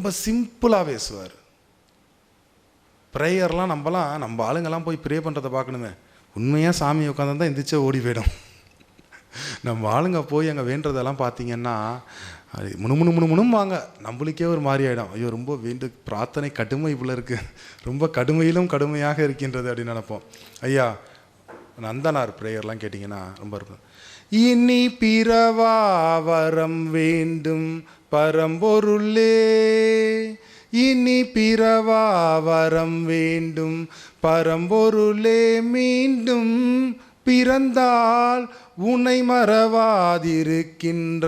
ரொம்ப சிம்பிளாக பேசுவார். ப்ரேயர்லாம் நம்ம ஆளுங்கெல்லாம் போய் ப்ரே பண்ணுறதை பார்க்கணுமே. உண்மையாக சாமி உட்காந்து எந்திரிச்சே ஓடி போயிடும். நம்ம ஆளுங்க போய் அங்கே வேண்டுறதெல்லாம் பார்த்தீங்கன்னா அது முணுமுணும் வாங்க, நம்மளுக்கே ஒரு மாதிரி ஆகிடும். ஐயோ ரொம்ப பிரார்த்தனை கடுமை இவ்வளோ இருக்குது, ரொம்ப கடுமையிலும் கடுமையாக இருக்கின்றது அப்படின்னு நினைப்போம். ஐயா நந்தனார் ப்ரேயர்லாம் கேட்டிங்கன்னா ரொம்ப இருக்கும். இனி பிறவா வரம் வேண்டும் பரம்பொருளே, இனி பிறவா வரம் வேண்டும் பரம்பொருளே, மீண்டும் பிறந்தால் உன்னை மறவாதிருக்கின்ற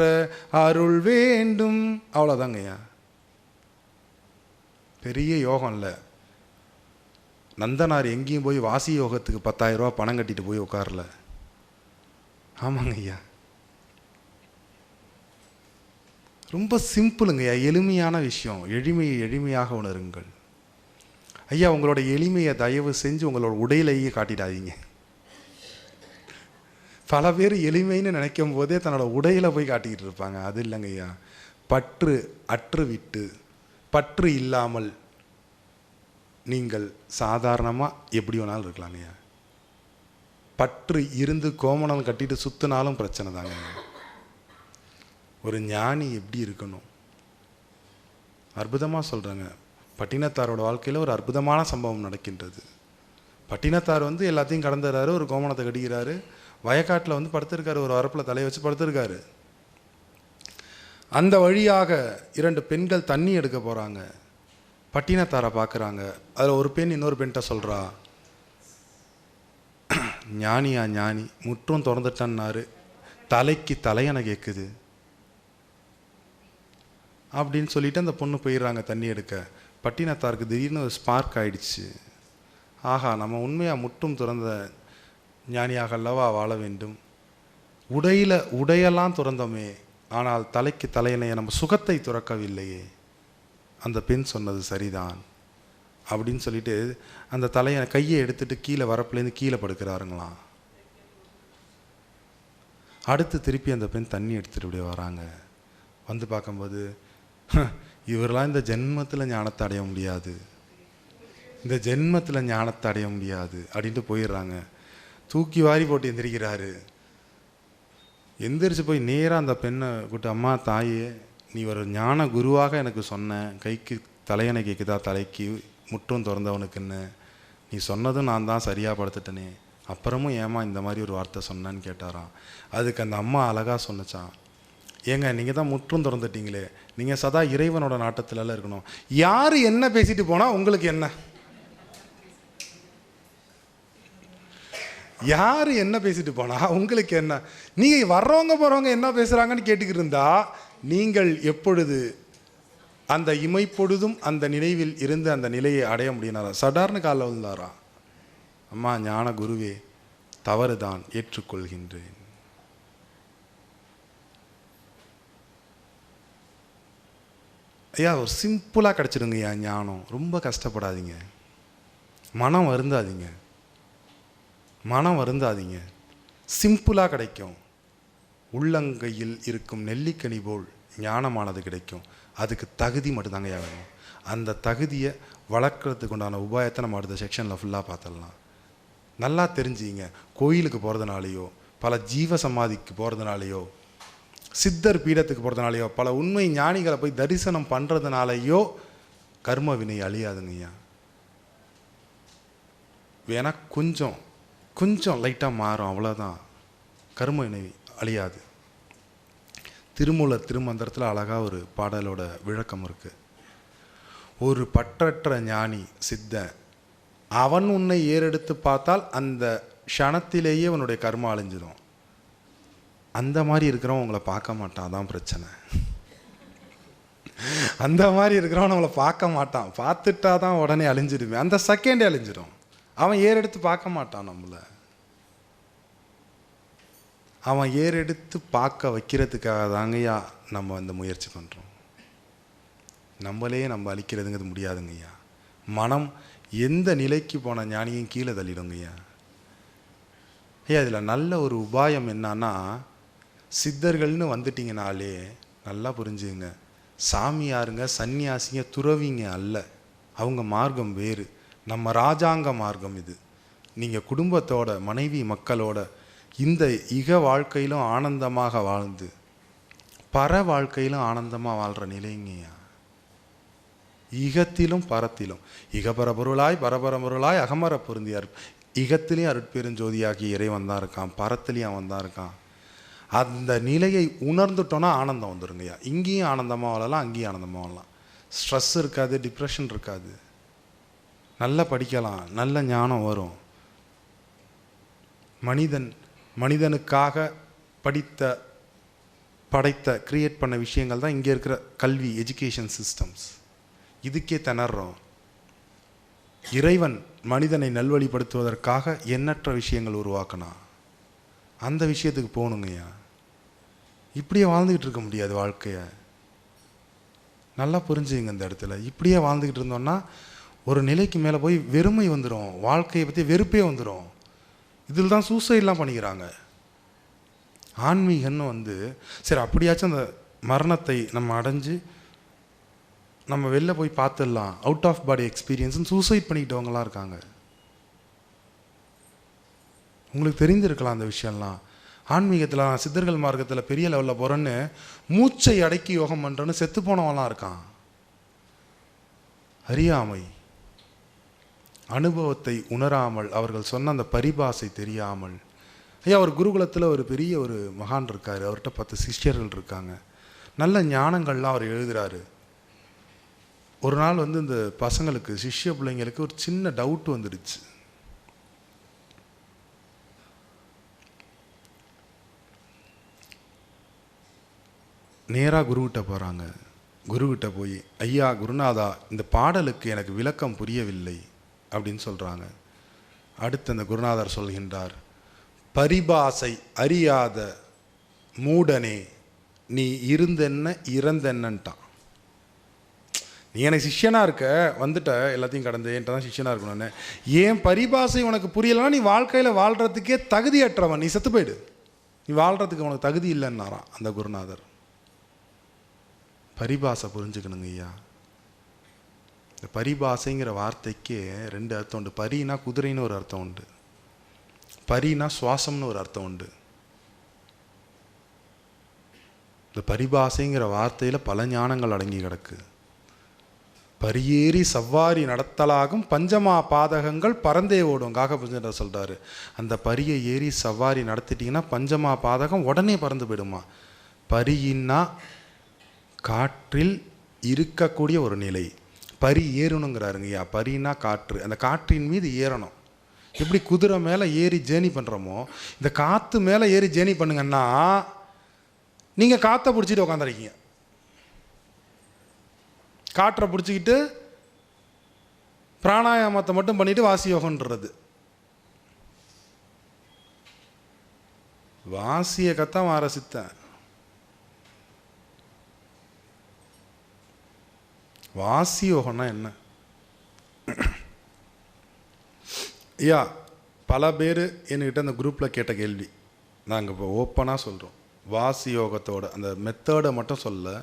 அருள் வேண்டும். அவ்வளோதாங்கய்யா. பெரிய யோகம் இல்லை. நந்தனார் எங்கேயும் போய் வாசி யோகத்துக்கு 10,000 ரூபா பணம் கட்டிட்டு போய் உட்காரல. ஆமாங்க ஐயா, ரொம்ப சிம்பிளுங்க ஐயா, எளிமையான விஷயம். எளிமையை எளிமையாக உணருங்கள் ஐயா. உங்களோட எளிமையை தயவு செஞ்சு உங்களோட உடையிலேயே காட்டிடாதீங்க. பல பேர் எளிமைன்னு நினைக்கும் போதே தன்னோட உடையில போய் காட்டிக்கிட்டு இருப்பாங்க. அது இல்லைங்க ஐயா. பற்று அற்று விட்டு, பற்று இல்லாமல் நீங்கள் சாதாரணமாக எப்படி வேணாலும் இருக்கலாங்க ஐயா. பற்று இருந்து கோமணம் கட்டிட்டு சுத்தினாலும் பிரச்சனை தாங்க. ஒரு ஞானி எப்படி இருக்கணும்? அற்புதமாக சொல்கிறாங்க. பட்டினத்தாரோட வாழ்க்கையில் ஒரு அற்புதமான சம்பவம் நடக்கின்றது. பட்டினத்தார் எல்லாத்தையும் கடந்துறாரு. ஒரு கோமணத்தை கட்டிக்கிறாரு. வயக்காட்டில் படுத்திருக்காரு. ஒரு வரப்பில் தலையை வச்சு படுத்திருக்காரு. அந்த வழியாக 2 பெண்கள் தண்ணி எடுக்க போகிறாங்க. பட்டினத்தாரை பார்க்குறாங்க. அதில் ஒரு பெண் இன்னொரு பெண்கிட்ட சொல்கிறா, ஞானியா ஞானி, முற்றும் திறந்துட்டான்னாரு, தலைக்கு தலையணை கேட்குது அப்படின்னு சொல்லிட்டு அந்த பொண்ணு போயிடுறாங்க தண்ணி எடுக்க. பட்டினத்தாருக்கு திடீர்னு ஒரு ஸ்பார்க் ஆயிடுச்சு. ஆஹா, நம்ம உண்மையாக முற்றும் திறந்த ஞானியாக அல்லவா வாழ வேண்டும். உடையெல்லாம் துறந்தோமே, ஆனால் தலைக்கு தலையணையை நம்ம சுகத்தை துறக்கவில்லையே. அந்த பெண் சொன்னது சரிதான் அப்படின்னு சொல்லிட்டு அந்த கையை எடுத்துட்டு கீழே வரப்புலேருந்து கீழே படுக்கிறாருங்களாம். அடுத்து திருப்பி அந்த பெண் தண்ணி எடுத்துட்டு இப்படியே வராங்க. பார்க்கும்போது, இவரெல்லாம் இந்த ஜென்மத்தில் ஞானத்தை அடைய முடியாது, இந்த ஜென்மத்தில் ஞானத்தை அடைய முடியாது அப்படின்ட்டு போயிடுறாங்க. தூக்கி வாரி போட்டு எந்திரிக்கிறாரு. எந்திரிச்சு போய் நேராக அந்த பெண்ணை கூப்பிட்டு, அம்மா தாயே, நீ ஒரு ஞான குருவாக எனக்கு சொன்ன, கைக்கு தலையணை கேட்குதா தலைக்கு முற்றும் திறந்தவனுக்குன்னு, நீ சொன்னதும் நான் தான் சரியாக படுத்துட்டனே, அப்புறமும் ஏமா இந்த மாதிரி ஒரு வார்த்தை சொன்னேன்னு கேட்டாராம். அதுக்கு அந்த அம்மா அழகாக சொன்னச்சான், ஏங்க நீங்கள் தான் முற்றும் திறந்துட்டீங்களே, நீங்கள் சதா இறைவனோட நாட்டத்திலலாம் இருக்கணும். யார் என்ன பேசிட்டு போனால் உங்களுக்கு என்ன? யார் என்ன பேசிட்டு போனா உங்களுக்கு என்ன? நீங்கள் வர்றவங்க போகிறவங்க என்ன பேசுகிறாங்கன்னு கேட்டுக்கிட்டு இருந்தா நீங்கள் எப்பொழுது அந்த இமைப்பொழுதும் அந்த நினைவில் இருந்து அந்த நிலையை அடைய முடியினாரா? சடார்னு காலில் விழுந்தாரா. அம்மா ஞான குருவே, தவறுதான், ஏற்றுக்கொள்கின்றேன். ஐயா, ஒரு சிம்பிளாக கிடச்சிடுங்க ஐயா ஞானம். ரொம்ப கஷ்டப்படாதீங்க, மனம் வருந்தாதீங்க, சிம்பிளாக கிடைக்கும். உள்ளங்கையில் இருக்கும் நெல்லிக்கனி போல் ஞானமானது கிடைக்கும். அதுக்கு தகுதி மட்டும்தாங்க வேணும். அந்த தகுதியை வளர்க்குறதுக்கு உண்டான உபாயத்தை நம்ம அடுத்த செக்ஷனில் ஃபுல்லாக பார்த்துடலாம். நல்லா தெரிஞ்சுங்க. கோயிலுக்கு போகிறதுனாலையோ, பல ஜீவ சமாதிக்கு போகிறதுனாலையோ, சித்தர் பீடத்துக்கு போகிறதுனாலையோ, பல உண்மை ஞானிகளை போய் தரிசனம் பண்ணுறதுனாலையோ கர்ம வினை அழியாதுங்கய்யா. வேணா கொஞ்சம் லைட்டாக மாறும், அவ்வளோதான். கர்ம வினை அழியாது. திருமூலர் திருமந்திரத்தில் அழகாக ஒரு பாடலோட விளக்கம் இருக்குது. ஒரு பற்றற்ற ஞானி சித்தன், அவன் உன்னை ஏறெடுத்து பார்த்தால் அந்த க்ஷணத்திலேயே அவனுடைய கர்மம் அழிஞ்சிடும். அந்த மாதிரி இருக்கிறவன் உங்களை பார்க்க மாட்டான், அதான் பிரச்சனை. அந்த மாதிரி இருக்கிறவன் நம்மளை பார்க்க மாட்டான். பார்த்துட்டா தான் உடனே அழிஞ்சிடுமே, அந்த செகண்டே அழிஞ்சிடும். அவன் ஏறெடுத்து பார்க்க மாட்டான் நம்மளை. அவன் ஏறெடுத்து பார்க்க வைக்கிறதுக்காக தாங்கய்யா நம்ம அந்த முயற்சி பண்ணுறோம். நம்மளே நம்ம அழிக்கிறதுங்கிறது முடியாதுங்கய்யா. மனம் எந்த நிலைக்கு போன ஞானியும் கீழே தள்ளிடுங்கய்யா. அதில் நல்ல ஒரு உபாயம் என்னன்னா, சித்தர்கள்னு வந்துட்டிங்கனாலே நல்லா புரிஞ்சுங்க, சாமியாருங்க, சன்னியாசிங்க, துறவிங்க அல்ல. அவங்க மார்க்கம் வேறு. நம்ம ராஜாங்க மார்க்கம் இது. நீங்கள் குடும்பத்தோட, மனைவி மக்களோட இந்த இக வாழ்க்கையிலும் ஆனந்தமாக வாழ்ந்து பர வாழ்க்கையிலும் ஆனந்தமாக வாழ்கிற நிலைங்கய்யா. இகத்திலும் பரத்திலும் இகபர பொருளாய் பரபர பொருளாய் அகமர பொருந்தியார். இகத்திலையும் அருட்பெருஞ்சோதியாகிய இறைவன் தான் இருக்கான், பரத்திலையும் அவன் தான் இருக்கான். அந்த நிலையை உணர்ந்துட்டோன்னா ஆனந்தம் வந்துடுங்கய்யா. இங்கேயும் ஆனந்தமாக வாழலாம், அங்கேயும் ஆனந்தமாக வாழலாம். ஸ்ட்ரெஸ் இருக்காது, டிப்ரெஷன் இருக்காது. நல்லா படிக்கலாம், நல்ல ஞானம் வரும். மனிதனுக்காக படைத்த கிரியேட் பண்ண விஷயங்கள் தான் இங்கே இருக்கிற கல்வி, எஜுகேஷன் சிஸ்டம்ஸ். இதுக்கே திணறோம். இறைவன் மனிதனை நல்வழிப்படுத்துவதற்காக எண்ணற்ற விஷயங்கள் உருவாக்கினா அந்த விஷயத்துக்கு போகணுங்கய்யா. இப்படியே வாழ்ந்துக்கிட்டு இருக்க முடியாது வாழ்க்கையை. நல்லா புரிஞ்சுங்க இந்த இடத்துல. இப்படியே வாழ்ந்துக்கிட்டு இருந்தோம்னா ஒரு நிலைக்கு மேலே போய் வெறுமை வந்துடும், வாழ்க்கையை பற்றி வெறுப்பே வந்துடும். இதில் தான் சூசைட்லாம் பண்ணிக்கிறாங்க. ஆன்மீகன்னு சரி அப்படியாச்சும் அந்த மரணத்தை நம்ம அடைஞ்சு நம்ம வெளில போய் பார்த்துடலாம், அவுட் ஆஃப் பாடி எக்ஸ்பீரியன்ஸ்னு சூசைட் பண்ணிக்கிட்டவங்களாம் இருக்காங்க. உங்களுக்கு தெரிந்திருக்கலாம் அந்த விஷயம்லாம். ஆன்மீகத்தில், சித்தர்கள் மார்க்கத்தில் பெரிய லெவலில் போகிறேன்னு மூச்சை அடக்கி யோகம் பண்ணுறேன்னு செத்து போனவங்களாம் இருக்கான். அறியாமை, அனுபவத்தை உணராமல், அவர்கள் சொன்ன அந்த பரிபாசை தெரியாமல். ஐயா, ஒரு குருகுலத்தில் ஒரு பெரிய ஒரு மகான் இருக்கார். அவர்கிட்ட 10 சிஷ்யர்கள் இருக்காங்க. நல்ல ஞானங்கள்லாம் அவர் எழுதுகிறாரு. ஒரு நாள் இந்த பசங்களுக்கு, சிஷ்ய பிள்ளைங்களுக்கு ஒரு சின்ன டவுட் வந்துடுச்சு. நேராக குருக்கிட்ட போகிறாங்க. குருக்கிட்ட போய், ஐயா குருநாதா, இந்த பாடலுக்கு எனக்கு விளக்கம் புரியவில்லை அப்படின்னு சொல்கிறாங்க. அடுத்து அந்த குருநாதர் சொல்கின்றார், பரிபாசை அறியாத மூடனே, நீ இருந்தென்ன இறந்தென்னன்ட்டான். நீ எனக்கு சிஷ்யனாக இருக்க, வந்துட்ட எல்லாத்தையும் கடந்து என்கிட்ட தான் சிஷ்யனாக இருக்கணும்னு. ஏன் பரிபாசை உனக்கு புரியலைன்னா நீ வாழ்க்கையில் வாழ்கிறதுக்கே தகுதியற்றவன், நீ செத்து போயிடு, நீ வாழ்கிறதுக்கு உனக்கு தகுதி இல்லைன்னாரான் அந்த குருநாதர். பரிபாசை புரிஞ்சுக்கணுங்க ஐயா. இந்த பரிபாசைங்கிற வார்த்தைக்கு 2 அர்த்தம் உண்டு. பரினா குதிரைன்னு ஒரு அர்த்தம் உண்டு, பரினா சுவாசம்னு ஒரு அர்த்தம் உண்டு. இந்த பரிபாசைங்கிற வார்த்தையில் பல ஞானங்கள் அடங்கி கிடக்கு. பரியேறி சவ்வாரி நடத்தலாகும் பஞ்சமா பாதகங்கள் பறந்தே ஓடும் காகபுஞ்சர் சொல்கிறாரு. அந்த பரியை ஏறி சவ்வாரி நடத்திட்டிங்கன்னா பஞ்சமா பாதகம் உடனே பறந்து போயிடுமா. பரியின்னா காற்றில் இருக்கக்கூடிய ஒரு நிலை. பரி ஏறணுங்கிறாருங்கய்யா. பரினா காற்று, அந்த காற்றின் மீது ஏறணும். எப்படி குதிரை மேலே ஏறி ஜேர்னி பண்ணுறோமோ, இந்த காற்று மேலே ஏறி ஜேர்னி பண்ணுங்கன்னா நீங்கள் காற்றை பிடிச்சிட்டு உட்காந்துருக்கீங்க. காற்றை பிடிச்சிக்கிட்டு பிராணாயாமத்தை மட்டும் பண்ணிட்டு வாசி யோகன்றது. வாசியை கத்தான் மாற சித்தன். வாசி யோகம்னா என்ன ஐயா? பல பேர் என்கிட்ட அந்த குரூப்பில் கேட்ட கேள்வி நாங்கள் இப்போ ஓப்பனாக சொல்கிறோம். வாசி யோகத்தோட அந்த மெத்தடை மட்டும் சொல்ல,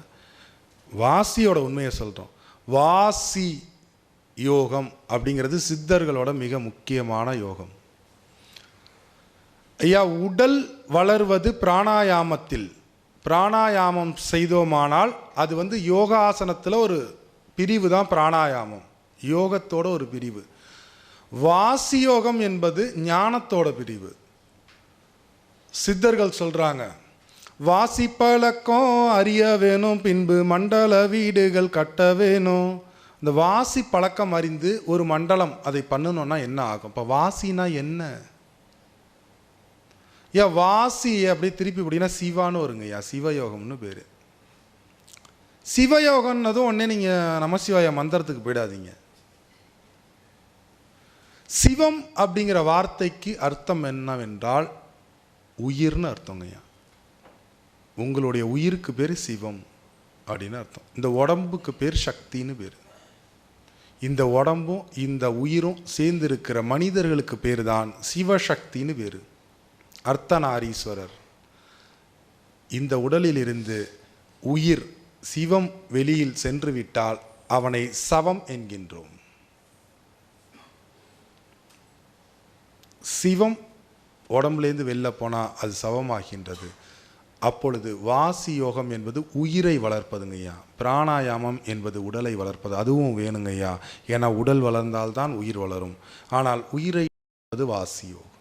வாசியோட உண்மையை சொல்கிறோம். வாசி யோகம் அப்படிங்கிறது சித்தர்களோட மிக முக்கியமான யோகம் ஐயா. உடல் வளர்வது பிராணாயாமத்தில். பிராணாயாமம் செய்தோமானால் அது யோகாசனத்தில் ஒரு பிரிவு தான் பிராணாயாமம், யோகத்தோட ஒரு பிரிவு. வாசி யோகம் என்பது ஞானத்தோட பிரிவு. சித்தர்கள் சொல்கிறாங்க, வாசி பழக்கம் அறிய வேணும், பின்பு மண்டல வீடுகள் கட்ட வேணும். இந்த வாசி பழக்கம் அறிந்து ஒரு மண்டலம் அதை பண்ணணும்னா என்ன ஆகும்? இப்போ வாசினா என்ன? ஐயா வாசி அப்படி திருப்பி அப்படின்னா சிவான்னு வருங்க ஐயா. சிவயோகம்னு பேர். சிவயோகம்னதும் உடனே நீங்கள் நமசிவாய மந்திரத்துக்கு போயிடாதீங்க. சிவம் அப்படிங்கிற வார்த்தைக்கு அர்த்தம் என்னவென்றால் உயிர்னு அர்த்தங்க ஐயா. உங்களுடைய உயிருக்கு பேர் சிவம் அப்படின்னு அர்த்தம். இந்த உடம்புக்கு பேர் சக்தின்னு பேர். இந்த உடம்பும் இந்த உயிரும் சேர்ந்திருக்கிற மனிதர்களுக்கு பேர் தான் சிவசக்தின்னு பேர். அர்த்தநாரீஸ்வரர். இந்த உடலில் இருந்து உயிர் சிவம் வெளியில் சென்று விட்டால் அவனை சவம் என்கின்றோம். சிவம் உடம்புலேருந்து வெளில போனால் அது சவமாகின்றது. அப்பொழுது வாசி யோகம் என்பது உயிரை வளர்ப்பதுங்கய்யா. பிராணாயாமம் என்பது உடலை வளர்ப்பது, அதுவும் வேணுங்கய்யா. ஏன்னா உடல் வளர்ந்தால்தான் உயிர் வளரும். ஆனால் உயிரை வாசி யோகம்.